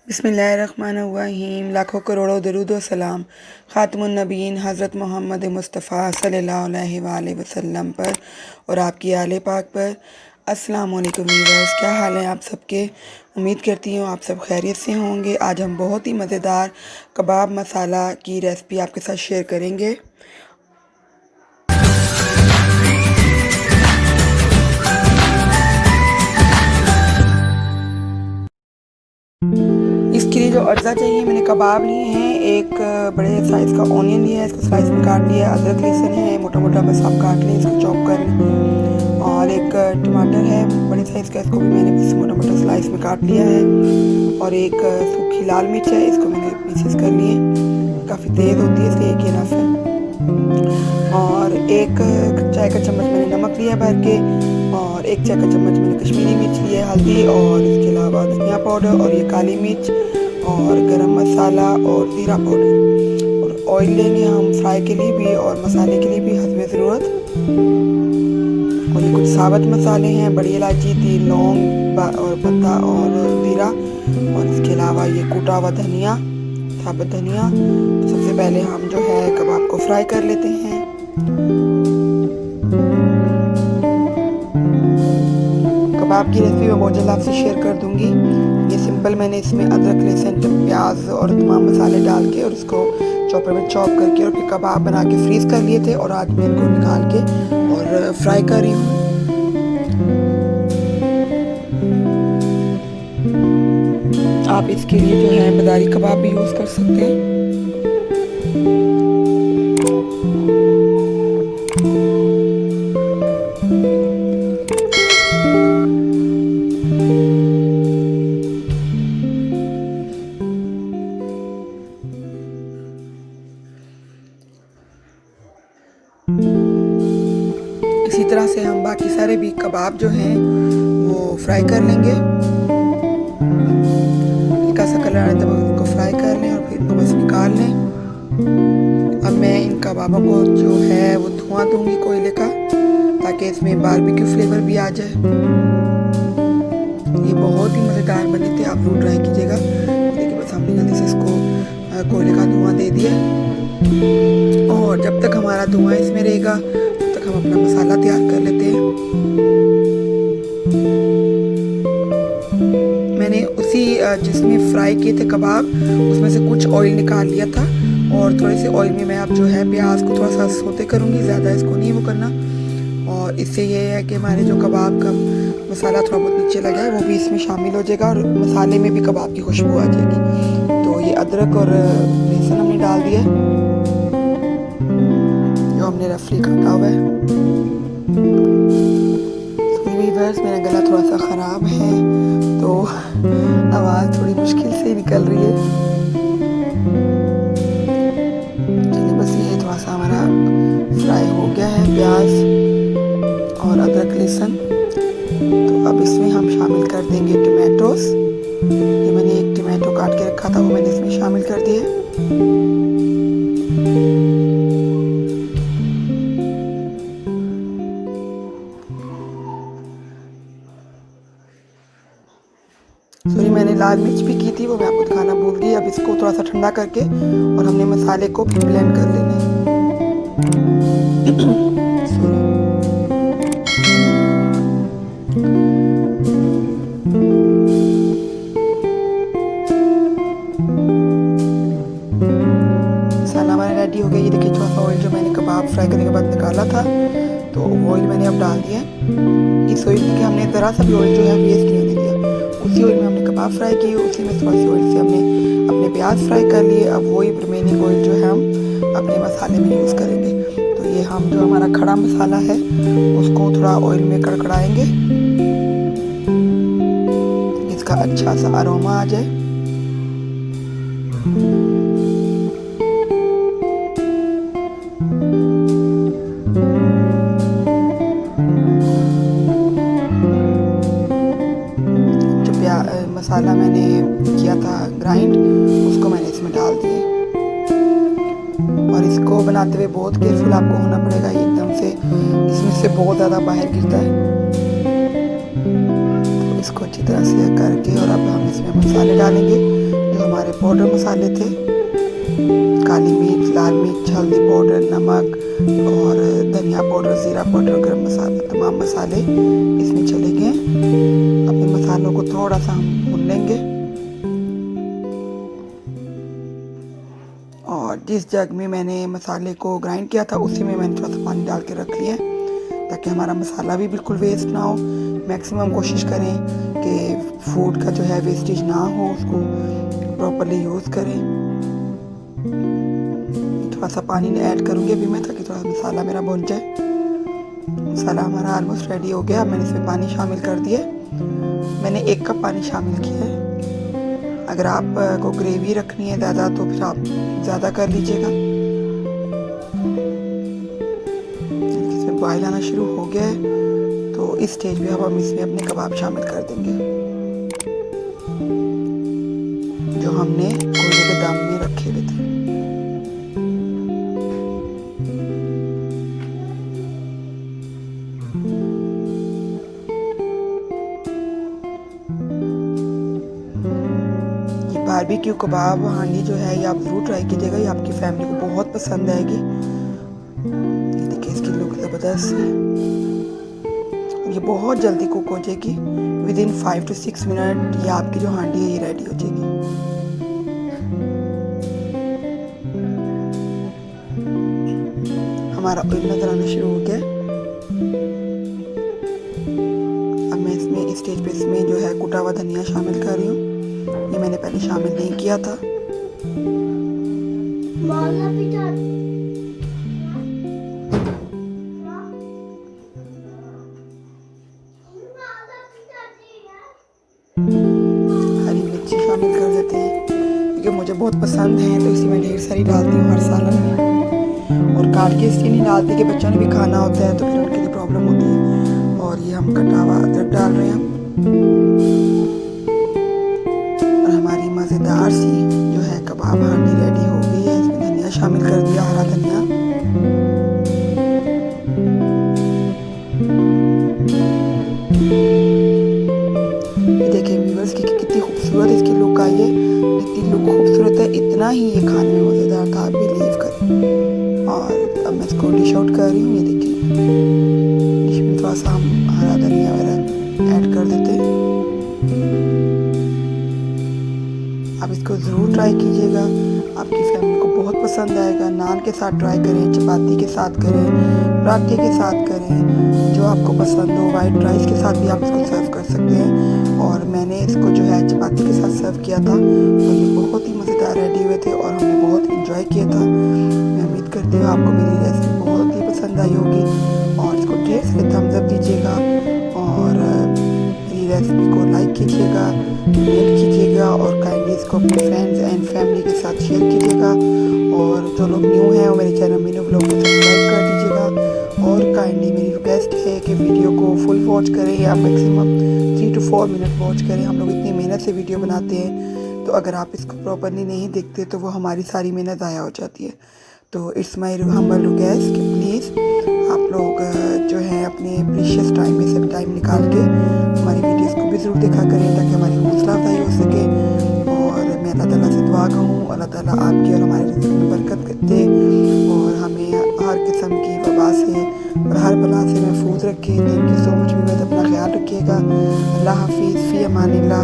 बिस्मिल्लाहिर्रहमानिर्रहीम। लाखों करोड़ों दरूद व सलाम ख़ातमुन नबीन हज़रत मोहम्मद मुस्तफ़ा सल्लल्लाहु अलैहि वसल्लम पर और आपकी आले पाक पर। अस्सलाम वालेकुम व्यूअर्स, क्या हाल है आप सबके। उम्मीद करती हूँ आप सब खैरियत से होंगे। आज हम बहुत ही मज़ेदार कबाब मसाला की रेसिपी आपके साथ शेयर करेंगे। इसके लिए जो अज्जा चाहिए, मैंने कबाब लिए हैं, एक बड़े साइज़ का ऑनियन लिया है, इसको स्लाइस में काट लिया है। अदरक लहसुन है, मोटा मोटा बस आप काट लें, इसको चॉप कर लें। और एक टमाटर है बड़े साइज़ का, इसको भी मैंने बस मोटा मोटा स्लाइस में काट लिया है। और एक सूखी लाल मिर्च है, इसको मैंने पीसेस कर लिए, काफ़ी तेज़ होती है इसलिए एक ही नफ है। और एक चाय का चम्मच मैंने नमक लिया भर के, और एक चाय का चम्मच मैंने कश्मीरी मिर्च लिया है, हल्दी, और इसके अलावा धनिया पाउडर, और ये काली मिर्च, और गरम मसाला, और ज़ीरा पाउडर। और ऑयल लेंगे हम फ्राई के लिए भी और मसाले के लिए भी हस्बे ज़रूरत। और ये कुछ साबुत मसाले हैं, बड़ी इलायची, तीन लौंग और पत्ता और ज़ीरा, और इसके अलावा ये कूटा हुआ धनिया, साबुत धनिया। तो सबसे पहले हम जो है कबाब को फ्राई कर लेते हैं। कबाब की रेसिपी मैं बहुत जल्द आपसे शेयर कर दूंगी। ये सिंपल मैंने इसमें अदरक लहसुन प्याज और तमाम मसाले डाल के और इसको चॉपर में चॉप करके और फिर कबाब बना के फ्रीज कर लिए थे, और आज मैं इनको निकाल के और फ्राई कर रही हूँ। आप इसके लिए जो है मदारी कबाब भी यूज़ कर सकते हैं। इसी तरह से हम बाकी सारे भी कबाब जो हैं वो फ्राई कर लेंगे। हल्का सा कलर आने तक इनको फ्राई कर लें और फिर इनको बस निकाल लें। अब मैं इन कबाबों को जो है वो धुआं दूंगी कोयले का, ताकि इसमें बारबेक्यू फ्लेवर भी आ जाए। ये बहुत ही मज़ेदार बने थे, आप जरूर ट्राई कीजिएगा। देखिए बस हमने जल्दी से इसको कोयले का धुआं दे दिया, और जब तक हमारा धुआं इसमें रहेगा तब तक हम अपना मसाला तैयार कर लेते हैं। मैंने उसी जिसमें फ्राई किए थे कबाब, उसमें से कुछ ऑयल निकाल लिया था, और थोड़े से ऑयल में मैं अब जो है प्याज को थोड़ा सा सोते करूँगी, ज़्यादा इसको नहीं वो करना। और इससे ये है कि हमारे जो कबाब का मसाला थोड़ा बहुत नीचे लगा है वो भी इसमें शामिल हो जाएगा, और मसाले में भी कबाब की खुशबू आ जाएगी। तो ये अदरक और लहसुन हमने डाल दिया जो हमने रफली काटा हुआ है। व्यूअर्स, मेरा गला थोड़ा सा ख़राब है तो आवाज़ थोड़ी मुश्किल से निकल रही है। चलिए बस ये थोड़ा सा हमारा फ्राई हो गया है प्याज और अदरक लहसुन। तो अब इसमें हम शामिल कर देंगे टमाटोस। ये मैंने एक टमाटो काट के रखा था, वो मैंने इसमें शामिल कर दिया। सॉरी, मैंने लाल मिर्च भी की थी, वो मैं आपको दिखाना भूल गई। अब इसको थोड़ा सा ठंडा करके और हमने मसाले को ब्लेंड कर लेना है। मसाला हमारा रेडी हो गया। ये देखिए थोड़ा सा ऑयल जो मैंने कबाब फ्राई करने के बाद निकाला था, तो वो ऑयल मैंने अब डाल दिया। इस ऑयल में हमने ज़रा सा भी ऑयल जो है वेस्ट नहीं होने दिया। उसी ऑयल में हमने कबाब फ्राई किए, उसी में थोड़ा सी ऑयल से हमने अपने प्याज फ्राई कर लिए। अब वही रिमेनिंग ऑयल जो है हम अपने मसाले में यूज़ करेंगे। तो ये हम जो हमारा खड़ा मसाला है उसको थोड़ा ऑयल में कड़कड़ाएंगे, इसका अच्छा सा अरोमा आ जाए। मसाला मैंने किया था ग्राइंड, उसको मैंने इसमें डाल दिया, और इसको बनाते हुए बहुत केयरफुल आपको होना पड़ेगा, एकदम से इसमें से बहुत ज़्यादा बाहर गिरता है। तो इसको अच्छी तरह से करके और अब हम इसमें मसाले डालेंगे। हमारे पाउडर मसाले थे, काली मिर्च, लाल मिर्च, हल्दी पाउडर, नमक और धनिया पाउडर, ज़ीरा पाउडर, गरम मसाला, तमाम मसाले इसमें चले गए। अब इन मसालों को थोड़ा सा हम भून लेंगे और जिस जग में मैंने मसाले को ग्राइंड किया था उसी में मैंने थोड़ा सा पानी डाल के रख लिया है ताकि हमारा मसाला भी बिल्कुल वेस्ट ना हो। मैक्सिमम कोशिश करें कि फूड का जो है वेस्टेज ना हो, उसको प्रॉपरली यूज़ करें। थोड़ा सा पानी ऐड करूँगी अभी मैं ताकि थोड़ा मसाला मेरा भुन जाए। मसाला हमारा ऑलमोस्ट रेडी हो गया। मैंने इसमें पानी शामिल कर दिया। मैंने 1 कप पानी शामिल किया है। अगर आप को ग्रेवी रखनी है ज़्यादा तो फिर आप ज़्यादा कर लीजिएगा। इसमें बॉयल आना शुरू हो गया है तो इस स्टेज पे अब हम इसमें अपने कबाब शामिल कर देंगे जो हमने कोयले के दम में रखे हुए थे। बारबेक्यू कबाब हांडी जो है ये आप ज़रूर ट्राई कीजिएगा, ये आपकी फैमिली को बहुत पसंद आएगी। ये देखिए इसकी लुक ज़बरदस्त है। ये बहुत जल्दी कुक हो जाएगी। विदिन 5 to 6 मिनट ये आपकी जो हांडी है ये रेडी हो जाएगी। हमारा ऑयल नजर आना शुरू हो गया। अब मैं इसमें इस स्टेज पे इसमें जो है कुटा हुआ धनिया शामिल कर रही हूँ। ये मैंने पहले शामिल नहीं किया था। हरी मिर्ची शामिल कर देते हैं क्योंकि मुझे बहुत पसंद है तो इसी में ढेर सारी डालती हूँ हर सालन में। और काट के इसलिए नहीं डालती कि बच्चों ने भी खाना होता है तो फिर उनके लिए प्रॉब्लम होती है। और ये हम कटा हुआ अदरक डाल रहे हैं। हमारी मज़ेदार सी जो है कबाब हांडी रेडी हो गई है। इसमें धनिया शामिल कर दिया, हरा धनिया। ये देखिए व्यूअर्स की कितनी खूबसूरत इसकी लुक आई है। जितनी लुक खूबसूरत है इतना ही ये खाने में मज़ेदार था, आप बिलीव करें। और अब मैं इसको डिश आउट कर रही हूँ। ये देखिए डिश में थोड़ा सा हम हरा धनिया वगैरह ऐड कर देते हैं। आप इसको ज़रूर ट्राई कीजिएगा, आपकी फैमिली को बहुत पसंद आएगा। नान के साथ ट्राई करें, चपाती के साथ करें, पराठे के साथ करें, जो आपको पसंद हो। वाइट राइस के साथ भी आप इसको सर्व कर सकते हैं। और मैंने इसको जो है चपाती के साथ सर्व किया था तो ये बहुत ही मज़ेदार रेडी हुए थे और हमने बहुत इंजॉय किया था। मैं उम्मीद करती हूँ आपको मेरी रेसिपी बहुत ही पसंद आई होगी और इसको ढेर सारे थम्स अप दीजिएगा और मेरी रेसिपी को लाइक कीजिएगा, कमेंट कीजिएगा और काइंडली इसको अपने फ्रेंड्स एंड फैमिली के साथ शेयर कीजिएगा। और जो लोग न्यू हैं वो मेरे चैनल मेनू व्लॉग को सब्सक्राइब कर दीजिएगा। और काइंडली मेरी रिक्वेस्ट है कि वीडियो को फुल वॉच करें या मैक्सिमम 3 to 4 मिनट वॉच करें। हम लोग इतनी मेहनत से वीडियो बनाते हैं तो अगर आप इसको प्रॉपरली नहीं देखते तो वो हमारी सारी मेहनत ज़ाया हो जाती है। तो इट्स माई हम्बल रिक्वेस्ट कि प्लीज़ आप लोग जो है अपने प्रीशियस टाइम में से टाइम निकाल के हमारी वीडियोस को भी ज़रूर देखा करें ताकि हमारी हौसला अफजाई हो सके। और मैं अल्लाह ताला से दुआ कहूँ अल्लाह ताला आपकी और हमारे रिज़्क़ में बरकत दे और हमें हर किस्म की वबा से और हर बला से महफूज रखे। Thank you so much. अपना ख्याल रखिएगा। अल्लाह हाफिज़, फ़ी अमानिल्लाह।